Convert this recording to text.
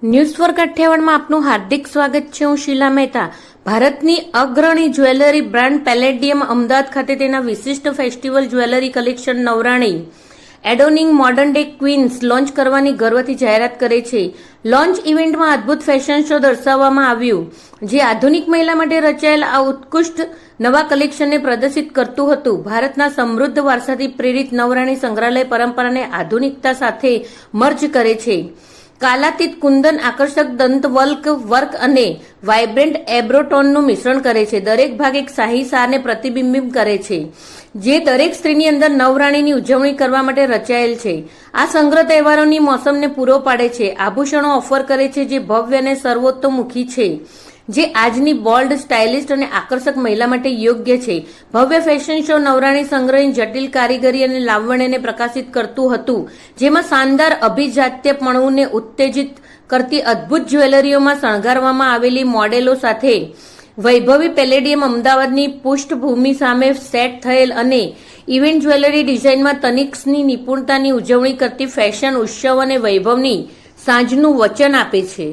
News for કાઠિયાવાડમાં આપનું હાર્દિક સ્વાગત છે. હું શીલા મહેતા. ભારતની અગ્રણી જ્વેલરી બ્રાન્ડ પેલેડિયમ અમદાવાદ ખાતે તેના વિશિષ્ટ festival jewellery collection Navrani adorning modern day queens launch કરવાની ગર્વથી જાહેરાત કરે છે. લોન્ચ ઇવેન્ટમાં અદ્ભુત ફેશન શો દર્શાવવામાં આવ્યું, જે આધુનિક મહિલા માટે રચાયેલ આ ઉત્કૃષ્ટ નવા કલેક્શનને પ્રદર્શિત કરતું હતું. ભારતના સમૃદ્ધ વારસાથી પ્રેરિત નવરાણી સંગ્રહાલય પરંપરાને આધુનિકતા સાથે મર્જ કરે છે. કાલાતીત કુંદન, આકર્ષક દંતવલ્ક વર્ક અને વાઇબ્રન્ટ એબ્રોટોનનું મિશ્રણ કરે છે. દરેક ભાગ એક શાહી સારને પ્રતિબિંબિત કરે છે, જે દરેક સ્ત્રીની અંદર નવરાણીની ઉજવણી કરવા માટે રચાયેલ છે. આ સંગ્રહ તહેવારોની મોસમને પૂરો પાડે છે, આભૂષણો ઓફર કરે છે જે ભવ્ય અને સર્વતોમુખી છે, જે આજની બોલ્ડ, સ્ટાઇલિસ્ટ અને આકર્ષક મહિલા માટે યોગ્ય છે. ભવ્ય ફેશન શો નવરાણી સંગ્રહની જટિલ કારીગરી અને લાવણ્યને પ્રકાશિત કરતું હતું, જેમાં શાનદાર અભિજાત્યપણુને ઉત્તેજિત કરતી અદ્ભુત જ્વેલરીઓમાં શણગારવામાં આવેલી મોડેલો સાથે વૈભવી પેલેડિયમ અમદાવાદની પૃષ્ઠભૂમિ સામે સેટ થયેલ અને ઇવેન્ટ જ્વેલરી ડિઝાઇનમાં તનિષ્કની નિપુણતાની ઉજવણી કરતી ફેશન ઉત્સવ અને વૈભવની સાંજનું વચન આપે છે.